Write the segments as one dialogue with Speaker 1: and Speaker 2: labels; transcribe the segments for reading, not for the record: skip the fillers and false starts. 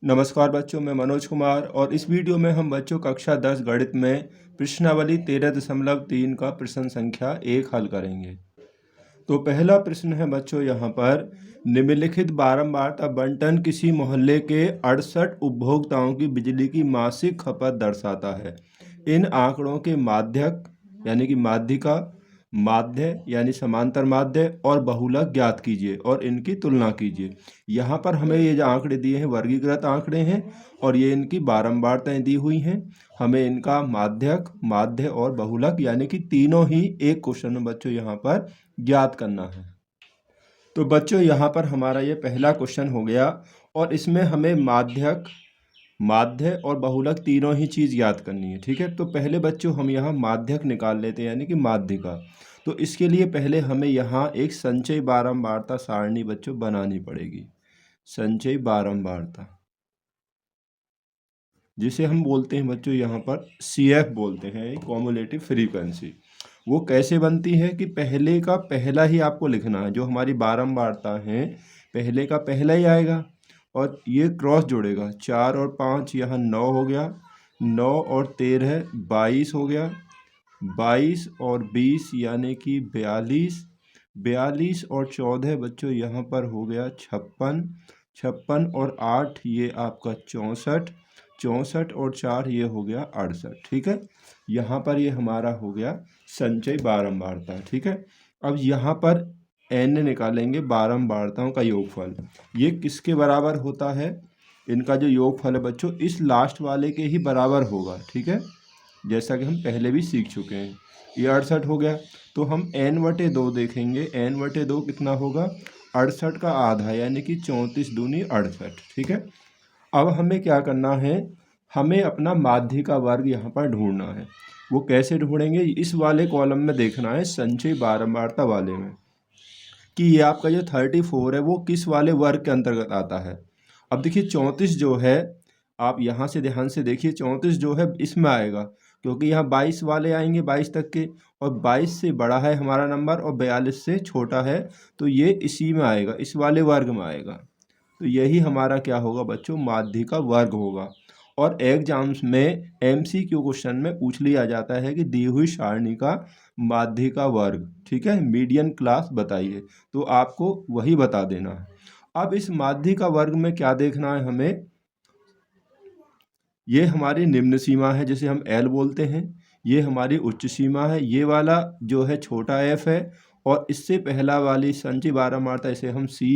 Speaker 1: नमस्कार बच्चों, मैं मनोज कुमार और इस वीडियो में हम बच्चों कक्षा 10 गणित में प्रश्नावली 13.3 का प्रश्न संख्या 1 हल करेंगे। तो पहला प्रश्न है बच्चों यहाँ पर, निम्नलिखित बारंबारता बंटन किसी मोहल्ले के 68 उपभोक्ताओं की बिजली की मासिक खपत दर्शाता है। इन आंकड़ों के माध्यक यानी कि माध्यिका, माध्य यानी समांतर माध्य और बहुलक ज्ञात कीजिए और इनकी तुलना कीजिए। यहाँ पर हमें ये जो आंकड़े दिए हैं वर्गीकृत आंकड़े हैं और ये इनकी बारंबारताएं दी हुई हैं। हमें इनका माध्यक, माध्य और बहुलक यानी कि तीनों ही एक क्वेश्चन में बच्चों यहाँ पर ज्ञात करना है। तो बच्चों यहाँ पर हमारा ये पहला क्वेश्चन हो गया और इसमें हमें माध्यक, माध्य और बहुलक तीनों ही चीज़ याद करनी है। ठीक है, तो पहले बच्चों हम यहाँ माध्यक निकाल लेते हैं यानी कि माध्यिका। तो इसके लिए पहले हमें यहाँ एक संचयी बारंबारता सारणी बच्चों बनानी पड़ेगी। संचयी बारंबारता जिसे हम बोलते हैं बच्चों यहाँ पर CF बोलते हैं, कॉम्युलेटिव फ्रीक्वेंसी। वो कैसे बनती है कि पहले का पहला ही आपको लिखना है। जो हमारी बारंबारता है पहले का पहला ही आएगा और ये क्रॉस जोड़ेगा। 4 और 5 यहाँ 9 हो गया, 9 और 13 22 हो गया, 22 और 20 यानी कि 42, 42 और 14 बच्चों यहाँ पर हो गया 56, 56 और 8 ये आपका 64, 64 और 4 ये हो गया 68। ठीक है, यहाँ पर ये हमारा हो गया संचयी बारंबारता। ठीक है, अब यहाँ पर n निकालेंगे बारंबारताओं का योगफल। ये किसके बराबर होता है? इनका जो योगफल है बच्चों इस लास्ट वाले के ही बराबर होगा। ठीक है, जैसा कि हम पहले भी सीख चुके हैं। ये 68 हो गया तो हम n/2 देखेंगे। n/2 कितना होगा? 68 का आधा यानी कि 34 दूनी 68। ठीक है, अब हमें क्या करना है, हमें अपना माध्य का वर्ग यहाँ पर ढूंढना है। वो कैसे ढूंढेंगे? इस वाले कॉलम में देखना है संचयी बारंबारता वाले में कि ये आपका जो 34 है वो किस वाले वर्ग के अंतर्गत आता है। अब देखिए 34 जो है, आप यहाँ से ध्यान से देखिए, 34 जो है इसमें आएगा क्योंकि यहाँ 22 वाले आएंगे 22 तक के, और 22 से बड़ा है हमारा नंबर और 42 से छोटा है, तो ये इसी में आएगा, इस वाले वर्ग में आएगा। तो यही हमारा क्या होगा बच्चों? माध्य का वर्ग होगा। और एग्जाम्स में MCQ क्वेश्चन में पूछ लिया जाता है कि दी हुई सारणी का माध्य का वर्ग, ठीक है, मीडियन क्लास बताइए, तो आपको वही बता देना है। अब इस माध्य का वर्ग में क्या देखना है हमें? ये हमारी निम्न सीमा है जिसे हम L बोलते हैं, ये हमारी उच्च सीमा है, ये वाला जो है छोटा f है, और इससे पहला वाली संचयी बारंबारता इसे हम C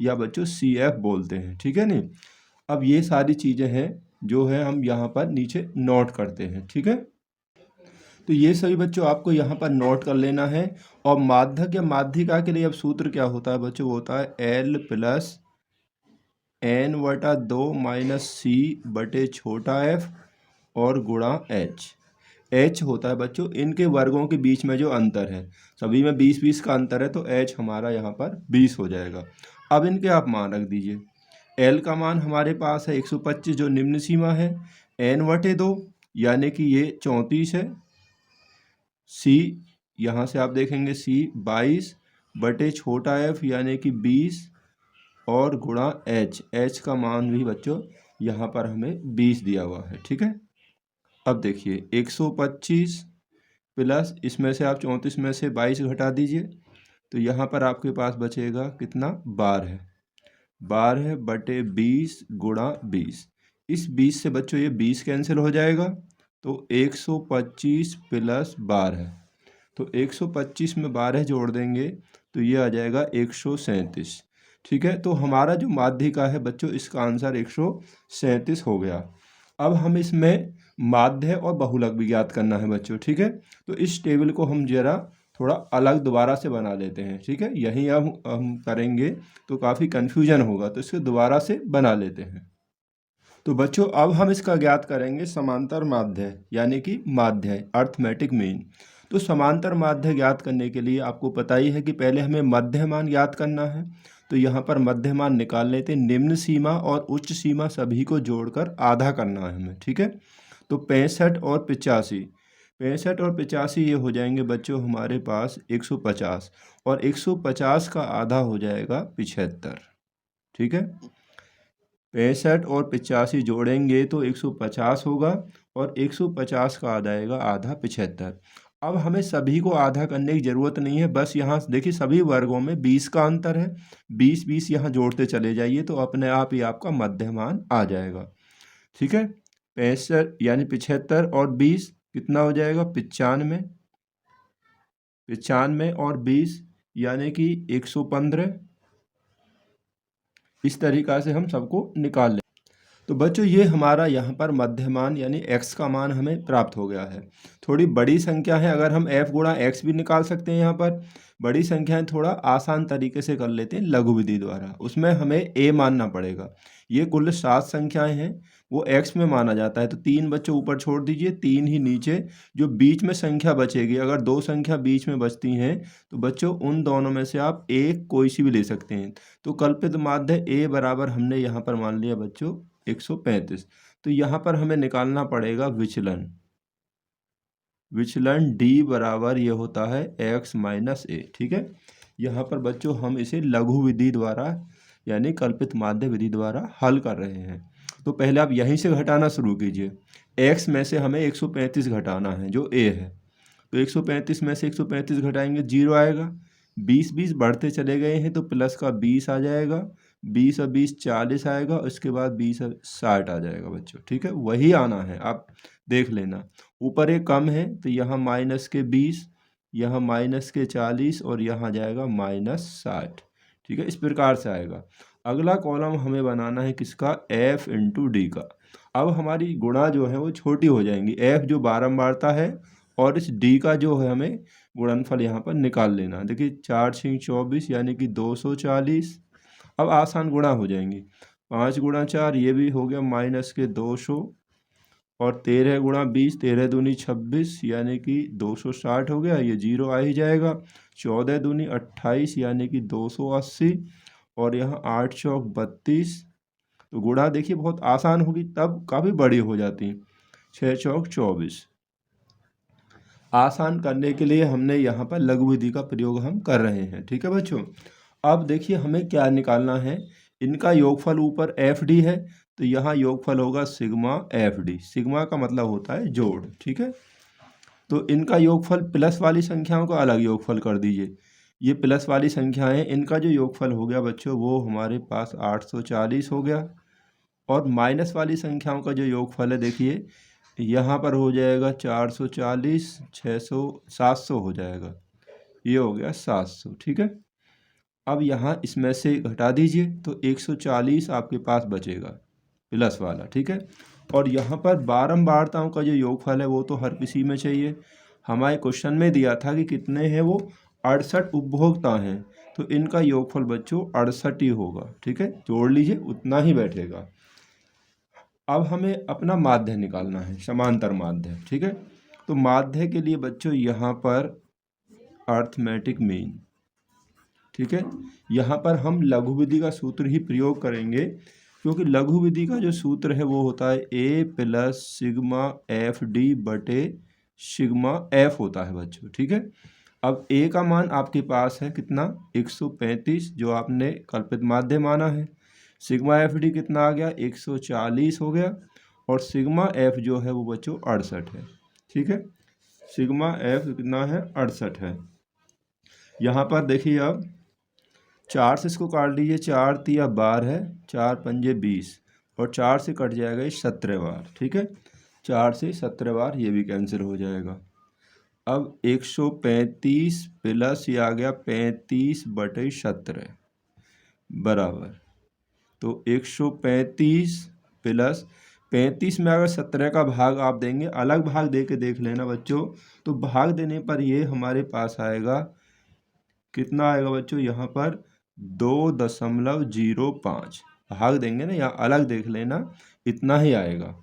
Speaker 1: या बच्चों CF बोलते हैं। ठीक है नहीं, अब ये सारी चीज़ें हैं जो है हम यहाँ पर नीचे नोट करते हैं। ठीक है, तो ये सभी बच्चों आपको यहाँ पर नोट कर लेना है। और माध्यक या माध्यिका के लिए अब सूत्र क्या होता है बच्चों? वो होता है L + n/2 - C बटे छोटा f और गुणा h होता है बच्चों इनके वर्गों के बीच में जो अंतर है। सभी में 20-20 का अंतर है तो h हमारा यहाँ पर 20 हो जाएगा। अब इनके आप मान रख दीजिए। L का मान हमारे पास है 125 जो निम्न सीमा है, n/2 यानी कि ये 34 है, C यहाँ से आप देखेंगे C 22 बटे छोटा f यानी कि 20 और गुणा h का मान भी बच्चों यहाँ पर हमें 20 दिया हुआ है। ठीक है, अब देखिए 125 प्लस इसमें से आप 34 में से 22 घटा दीजिए तो यहाँ पर आपके पास बचेगा कितना? 12, 12 बटे 20 गुणा 20। इस 20 से बच्चों ये 20 कैंसिल हो जाएगा तो 125 प्लस 12, तो 125 में 12 जोड़ देंगे तो ये आ जाएगा 137। ठीक है, तो हमारा जो माध्यिका है बच्चों इसका आंसर 137 हो गया। अब हम इसमें माध्य और बहुलक भी ज्ञात करना है बच्चों। ठीक है, तो इस टेबल को हम जरा थोड़ा अलग दोबारा से बना लेते हैं। ठीक है, यहीं अब हम करेंगे तो काफ़ी कन्फ्यूजन होगा, तो इसको दोबारा से बना लेते हैं। तो बच्चों अब हम इसका ज्ञात करेंगे समांतर माध्य यानी कि माध्य, अर्थमेटिक मीन। तो समांतर माध्य ज्ञात करने के लिए आपको पता ही है कि पहले हमें मध्य मान ज्ञात करना है। तो यहाँ पर मध्य मान निकाल लेते हैं। निम्न सीमा और उच्च सीमा सभी को जोड़कर आधा करना है हमें। ठीक है, तो 65 और 85, 65 और 85 ये हो जाएंगे बच्चों हमारे पास 150, और 150 का आधा हो जाएगा 75। ठीक है, 65 और 85 जोड़ेंगे तो 150 होगा और 150 का आधा आएगा आधा 75। अब हमें सभी को आधा करने की ज़रूरत नहीं है, बस यहाँ देखिए सभी वर्गों में 20 का अंतर है, 20 यहाँ जोड़ते चले जाइए तो अपने आप ही आपका मध्यमान आ जाएगा। ठीक है, 65 यानी 75 और 20 कितना हो जाएगा 95, 95 और 20 यानी कि 115। इस तरीक़ा से हम सबको निकाल लें। तो बच्चों ये हमारा यहाँ पर मध्यमान यानी x का मान हमें प्राप्त हो गया है। थोड़ी बड़ी संख्या है, अगर हम f गुणा x भी निकाल सकते हैं। यहाँ पर बड़ी संख्याएं थोड़ा आसान तरीके से कर लेते हैं लघु विधि द्वारा, उसमें हमें a मानना पड़ेगा। ये कुल 7 संख्याएं हैं, वो x में माना जाता है। तो 3 बच्चों ऊपर छोड़ दीजिए, 3 ही नीचे। जो बीच में संख्या बचेगी, अगर 2 संख्या बीच में बचती हैं तो बच्चों उन दोनों में से आप एक कोई सी भी ले सकते हैं। तो कल्पित माध्य a बराबर हमने यहाँ पर मान लिया बच्चों 135। तो यहाँ पर हमें निकालना पड़ेगा विचलन। विचलन d बराबर ये होता है x माइनस a। ठीक है, यहाँ पर बच्चों हम इसे लघु विधि द्वारा यानी कल्पित माध्य विधि द्वारा हल कर रहे हैं। तो पहले आप यहीं से घटाना शुरू कीजिए। x में से हमें 135 घटाना है जो a है, तो 135 में से 135 घटाएंगे 0 आएगा। 20 बढ़ते चले गए हैं तो प्लस का 20 आ जाएगा, 20 और 20 40 आएगा, उसके बाद 20 और 60 आ जाएगा बच्चों। ठीक है, वही आना है, आप देख लेना। ऊपर एक कम है तो यहाँ माइनस के 20, यहाँ माइनस के 40 और यहाँ जाएगा माइनस 60। ठीक है, इस प्रकार से आएगा। अगला कॉलम हमें बनाना है किसका, f इंटू डी का। अब हमारी गुणा जो है वो छोटी हो जाएंगी, f जो बारंबारता है और इस d का जो है हमें गुणनफल यहाँ पर निकाल लेना। देखिए 4 6 24 यानी कि 240। अब आसान गुणा हो जाएंगी, 5 गुणा 4 ये भी हो गया माइनस के 200 और 13 गुणा 20 13 दूनी 26 यानी कि 260 हो गया, ये 0 आ ही जाएगा। 14 दूनी 28 यानी कि 280 और यहाँ 8 चौक 32। तो गुणा देखिए बहुत आसान होगी, तब काफ़ी बड़ी हो जाती। 6 चौक 24। आसान करने के लिए हमने यहाँ पर लघु विधि का प्रयोग हम कर रहे हैं। ठीक है बच्चों, अब देखिए हमें क्या निकालना है। इनका योगफल ऊपर एफ डी है, तो यहाँ योगफल होगा सिग्मा एफ डी। सिग्मा का मतलब होता है जोड़। ठीक है, तो इनका योगफल प्लस वाली संख्याओं का अलग योगफल कर दीजिए। ये प्लस वाली संख्याएं, इनका जो योगफल हो गया बच्चों वो हमारे पास 840 हो गया। और माइनस वाली संख्याओं का जो योगफल है देखिए यहाँ पर हो जाएगा 440, 600, 700 हो जाएगा, ये हो गया 700। ठीक है, अब यहाँ इसमें से घटा दीजिए तो 140 आपके पास बचेगा प्लस वाला। ठीक है, और यहाँ पर बारंबारताओं का जो योगफल है वो तो हर किसी में चाहिए। हमारे क्वेश्चन में दिया था कि कितने हैं वो 68 उपभोक्ता हैं, तो इनका योगफल बच्चों 68 ही होगा। ठीक है, जोड़ लीजिए उतना ही बैठेगा। अब हमें अपना माध्य निकालना है, समांतर माध्य। ठीक है, तो माध्य के लिए बच्चों यहाँ पर अर्थमेटिक मीन। ठीक है, यहाँ पर हम लघु विधि का सूत्र ही प्रयोग करेंगे, क्योंकि लघु विधि का जो सूत्र है वो होता है a plus sigma F D बटे सिग्मा एफ होता है बच्चों। ठीक है, अब a का मान आपके पास है कितना 135 जो आपने कल्पित माध्य माना है। सिग्मा एफ डी कितना आ गया 140 हो गया, और सिग्मा एफ जो है वो बच्चों 68 है। ठीक है, सिग्मा एफ कितना है 68 है। यहाँ पर देखिए अब 4 से इसको काट लीजिए, 4 तिया 12 है, 4 पंजे 20 और 4 से कट जाएगा ये 17 बार। ठीक है, 4 से 17 बार ये भी कैंसिल हो जाएगा। अब 135 प्लस ये आ गया 35 बटे 17 बराबर, तो 135 प्लस 35 में अगर 17 का भाग आप देंगे, अलग भाग दे के देख लेना बच्चों, तो भाग देने पर ये हमारे पास आएगा कितना आएगा बच्चों, यहाँ पर 2.05 भाग देंगे ना, यहाँ अलग देख लेना, इतना ही आएगा।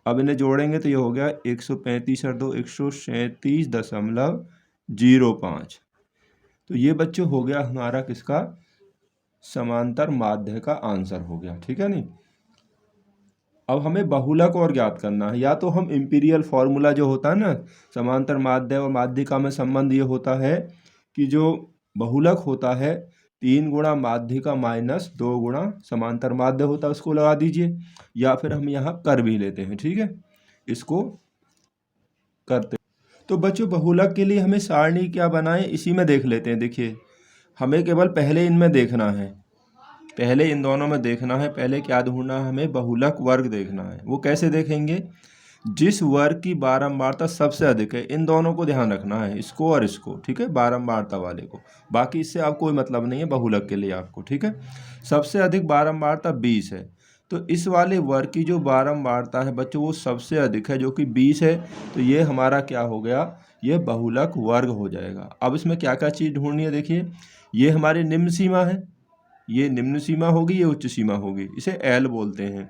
Speaker 1: अब इन्हें जोड़ेंगे तो ये हो गया 135 और 2 137.05। तो ये बच्चों हो गया हमारा किसका, समांतर माध्य का आंसर हो गया। ठीक है नहीं, अब हमें बहुलक और ज्ञात करना है। या तो हम इंपीरियल फॉर्मूला जो होता है ना समांतर माध्य और माध्यिका में संबंध ये होता है कि जो बहुलक होता है 3 गुणा माध्य का माइनस 2 गुणा समांतर माध्य होता है, उसको लगा दीजिए, या फिर हम यहाँ कर भी लेते हैं, ठीक है, इसको करते। तो बच्चों बहुलक के लिए हमें सारणी क्या बनाएं, इसी में देख लेते हैं। देखिए हमें केवल पहले इनमें देखना है, पहले इन दोनों में देखना है। पहले क्या ढूंढना है, हमें बहुलक वर्ग देखना है। वो कैसे देखेंगे, जिस वर्ग की बारंबारता सबसे अधिक है, इन दोनों को ध्यान रखना है, इसको और इसको, ठीक है, बारंबारता वाले को। बाकी इससे आप कोई मतलब नहीं है बहुलक के लिए आपको, ठीक है। सबसे अधिक बारंबारता 20 है, तो इस वाले वर्ग की जो बारंबारता है बच्चों वो सबसे अधिक है, जो कि 20 है। तो ये हमारा क्या हो गया, ये बहुलक वर्ग हो जाएगा। अब इसमें क्या क्या चीज़ ढूंढनी है, देखिए ये हमारी निम्न सीमा है, ये निम्न सीमा होगी, ये उच्च सीमा होगी, इसे एल बोलते हैं।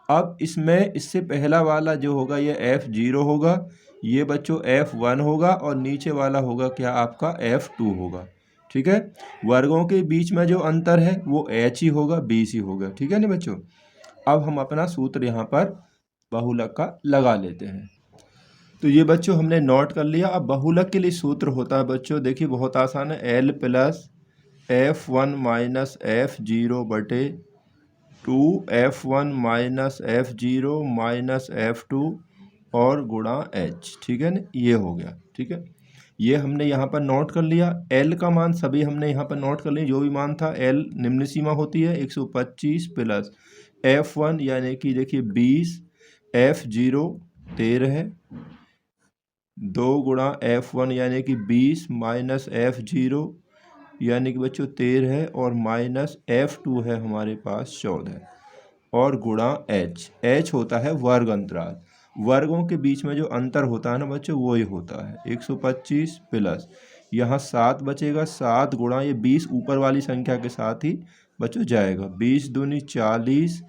Speaker 1: अब इसमें इससे पहला वाला जो होगा ये F0 होगा, ये बच्चों F1 होगा, और नीचे वाला होगा क्या आपका F2 होगा, ठीक है। वर्गों के बीच में जो अंतर है वो h ही होगा, 20 ही होगा, ठीक है ना बच्चों। अब हम अपना सूत्र यहाँ पर बहुलक का लगा लेते हैं। तो ये बच्चों हमने नोट कर लिया। अब बहुलक के लिए सूत्र होता है बच्चों, देखिए बहुत आसान है, L plus F1 minus F0 बटे 2F1 minus F0 minus F2 और गुणा H, ठीक है ना, ये हो गया, ठीक है। ये हमने यहाँ पर नोट कर लिया। L का मान सभी हमने यहाँ पर नोट कर लिया, जो भी मान था। L निम्न सीमा होती है 125 प्लस F1 यानी कि देखिए 20, F0 13 है, 2 गुणा F1 यानी कि 20 माइनस F0 यानी कि बच्चों 13 है, और माइनस F2 है हमारे पास 14, और गुणा H होता है वर्ग अंतराल। वर्गों के बीच में जो अंतर होता है ना बच्चों वो ही होता है 125 प्लस यहाँ 7 बचेगा, 7 गुणा ये 20 ऊपर वाली संख्या के साथ ही बच्चों जाएगा, 20 दूनी 40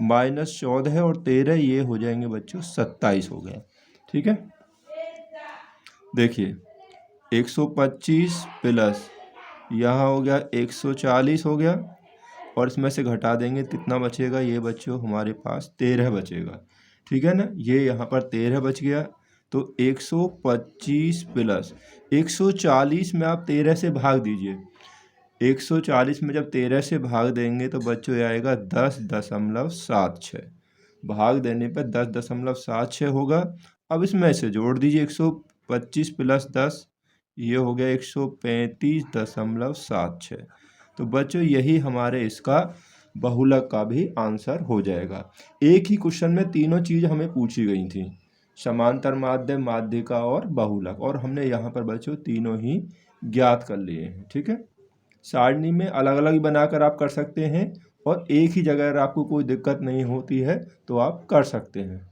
Speaker 1: माइनस 14 है और 13, ये हो जाएंगे बच्चों 27 हो गया, ठीक है। देखिए 125 प्लस यहाँ हो गया 140 हो गया, और इसमें से घटा देंगे कितना बचेगा, ये बच्चों हमारे पास 13 बचेगा, ठीक है ना। ये यहाँ पर 13 बच गया। तो 125 प्लस 140 में आप 13 से भाग दीजिए, 140 में जब 13 से भाग देंगे तो बच्चों ये आएगा 10.76, भाग देने पर 10.76 होगा। अब इसमें से जोड़ दीजिए 125 प्लस 10, ये हो गया 135.76। तो बच्चों यही हमारे इसका बहुलक का भी आंसर हो जाएगा। एक ही क्वेश्चन में तीनों चीज़ हमें पूछी गई थी, समांतर माध्य, माध्यिका और बहुलक, और हमने यहाँ पर बच्चों तीनों ही ज्ञात कर लिए हैं, ठीक है। सारणी में अलग अलग बनाकर आप कर सकते हैं, और एक ही जगह अगर आपको कोई दिक्कत नहीं होती है तो आप कर सकते हैं।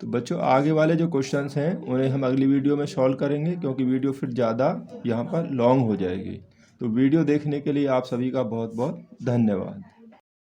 Speaker 1: तो बच्चों आगे वाले जो क्वेश्चंस हैं उन्हें हम अगली वीडियो में सॉल्व करेंगे, क्योंकि वीडियो फिर ज़्यादा यहाँ पर लॉन्ग हो जाएगी। तो वीडियो देखने के लिए आप सभी का बहुत बहुत धन्यवाद।